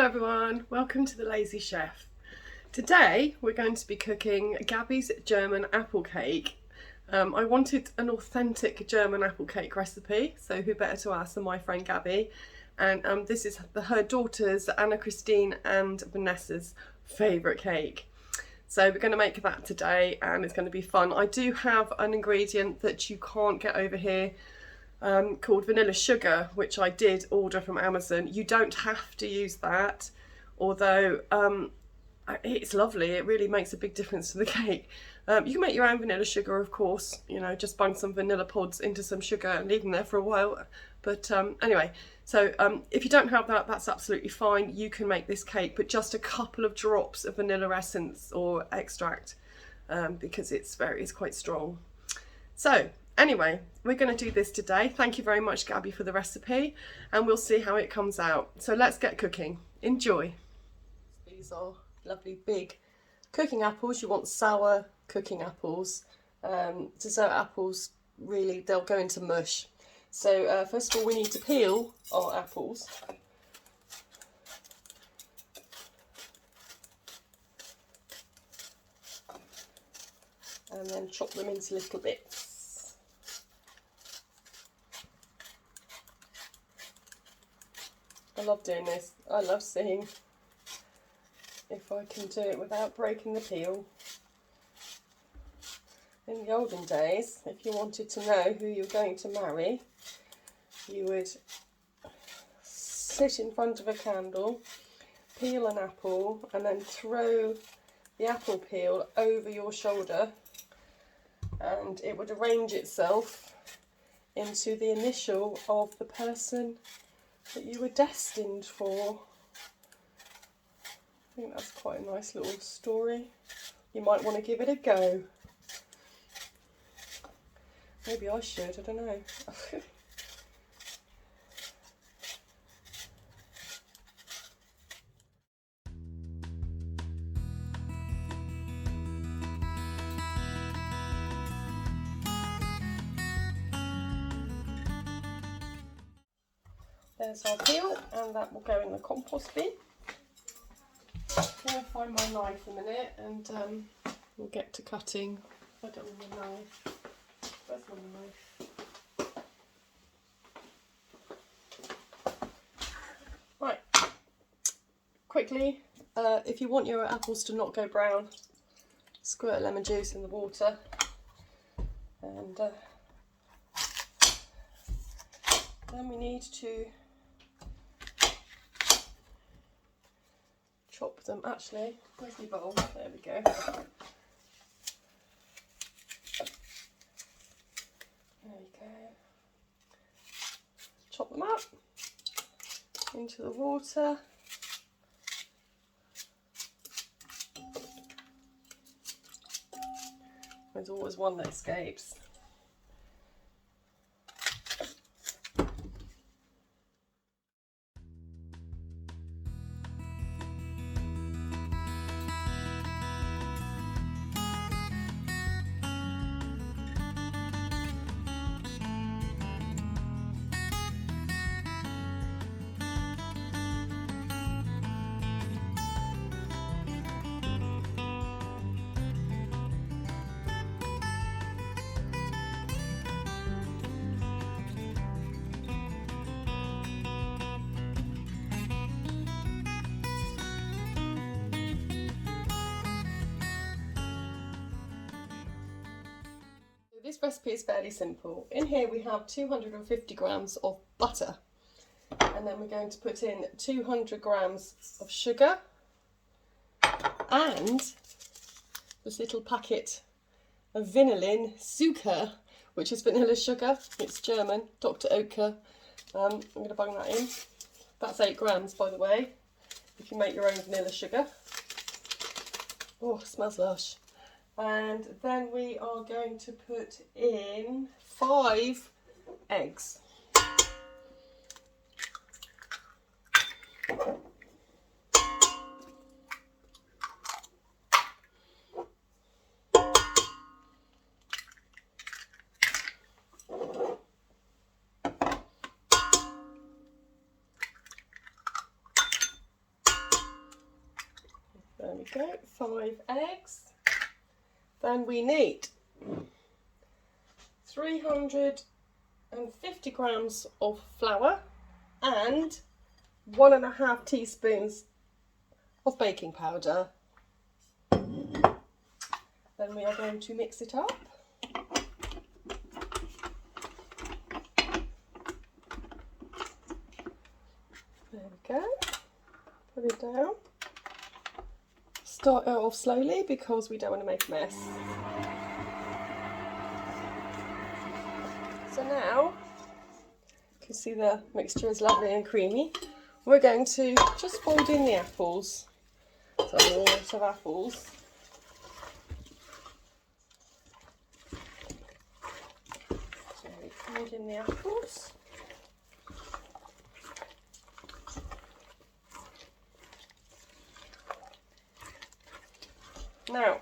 Hello everyone, welcome to The Lazy Chef. Today we're going to be cooking Gaby's German apple cake. I wanted an authentic German apple cake recipe, so who better to ask than my friend Gaby. And this is her daughters Anna Christine and Vanessa's favourite cake. So we're going to make that today and it's going to be fun. I do have an ingredient that you can't get over here called vanilla sugar, which I did order from Amazon. You don't have to use that, although it's lovely. It really makes a big difference to the cake. You can make your own vanilla sugar, of course, you know, just bung some vanilla pods into some sugar and leave them there for a while. But anyway, so if you don't have that, that's absolutely fine. You can make this cake, but just a couple of drops of vanilla essence or extract because it's quite strong. So anyway, we're going to do this today. Thank you very much, Gaby, for the recipe, and we'll see how it comes out. So let's get cooking. Enjoy. These are lovely big cooking apples. You want sour cooking apples. Dessert apples, really, they'll go into mush. So first of all, we need to peel our apples. And then chop them into little bits. I love doing this. I love seeing if I can do it without breaking the peel. In the olden days, if you wanted to know who you're going to marry, you would sit in front of a candle, peel an apple, and then throw the apple peel over your shoulder, and it would arrange itself into the initial of the person that you were destined for. I think that's quite a nice little story. You might want to give it a go. Maybe I should, I don't know. There's our peel, and that will go in the compost bin. I'm going to find my knife a minute, and we'll get to cutting. I don't want my knife. Where's my knife? Right. Quickly, if you want your apples to not go brown, squirt lemon juice in the water, and then we need to chop them. Actually, where's my bowl? There we go. There we go. Chop them up into the water. There's always one that escapes. This recipe is fairly simple. In here we have 250 grams of butter, and then we're going to put in 200 grams of sugar and this little packet of vanillin Zucker, which is vanilla sugar. It's German, Dr. Oetker. I'm going to bung that in. That's 8 grams, by the way, if you make your own vanilla sugar. Oh, it smells lush. And then we are going to put in 5 eggs. There we go, 5 eggs. Then we need 350 grams of flour and 1.5 teaspoons of baking powder. Then we are going to mix it up. There we go. Put it down. Start it off slowly because we don't want to make a mess. So now, you can see the mixture is lovely and creamy. We're going to just fold in the apples. So a lot of apples. So we fold in the apples. Now,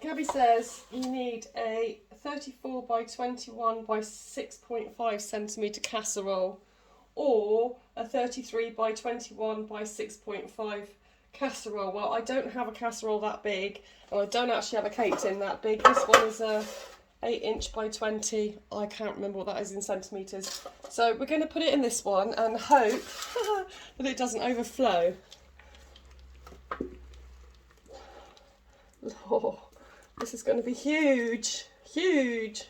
Gaby says you need a 34 by 21 by 6.5 centimetre casserole or a 33 by 21 by 6.5 casserole. Well, I don't have a casserole that big, and I don't actually have a cake tin that big. This one is a 8" by 20. I can't remember what that is in centimetres. So we're going to put it in this one and hope that it doesn't overflow. Oh, this is going to be huge, huge.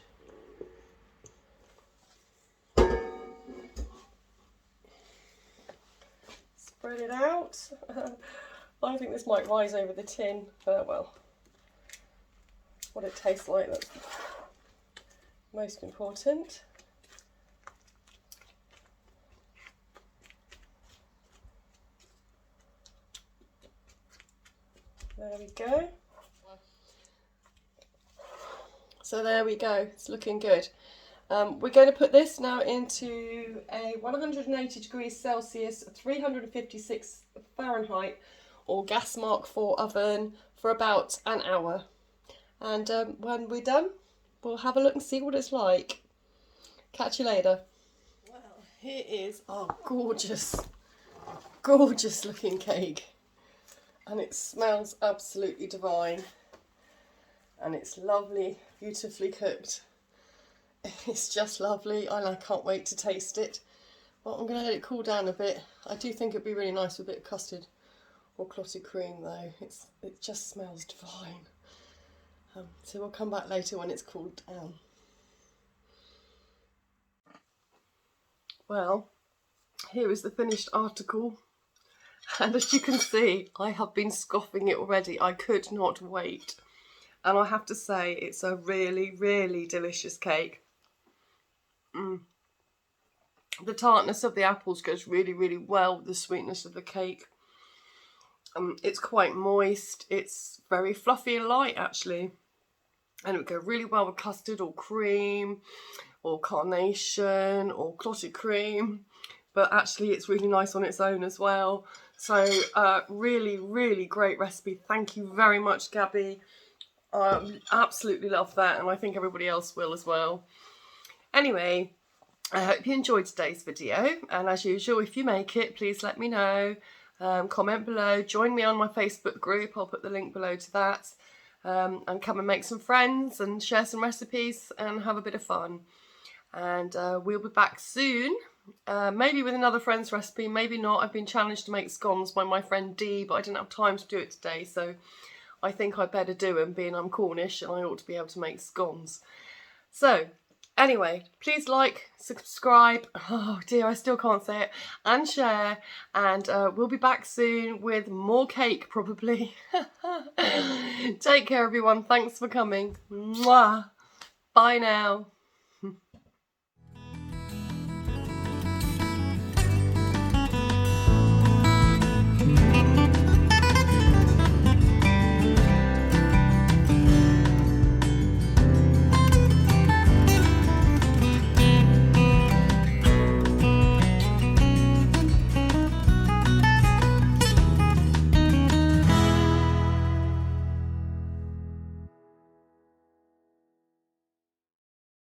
Spread it out. I think this might rise over the tin, but well, what it tastes like, that's most important. There we go. So there we go, it's looking good. We're going to put this now into a 180 degrees Celsius, 356 Fahrenheit or gas mark 4 oven for about an hour. And when we're done, we'll have a look and see what it's like. Catch you later. Well, here is our gorgeous, gorgeous looking cake. And it smells absolutely divine. And it's lovely, beautifully cooked. It's just lovely. I can't wait to taste it. Well, I'm going to let it cool down a bit. I do think it'd be really nice with a bit of custard or clotted cream though. It just smells divine. So we'll come back later when it's cooled down. Well, here is the finished article. And as you can see, I have been scoffing it already. I could not wait. And I have to say, it's a really, really delicious cake. The tartness of the apples goes really, really well with the sweetness of the cake. It's quite moist. It's very fluffy and light, actually. And it would go really well with custard or cream or carnation or clotted cream. But actually, it's really nice on its own as well. So, really, really great recipe. Thank you very much, Gaby. Absolutely love that, and I think everybody else will as well. Anyway, I hope you enjoyed today's video, and as usual, if you make it, please let me know. Comment below, join me on my Facebook group, I'll put the link below to that, and come and make some friends and share some recipes and have a bit of fun. And we'll be back soon, maybe with another friend's recipe, maybe not. I've been challenged to make scones by my friend Dee, but I didn't have time to do it today, so I think I'd better do them, being I'm Cornish and I ought to be able to make scones. So, anyway, please like, subscribe, oh dear, I still can't say it, and share, and we'll be back soon with more cake, probably. Take care, everyone. Thanks for coming. Mwah. Bye now.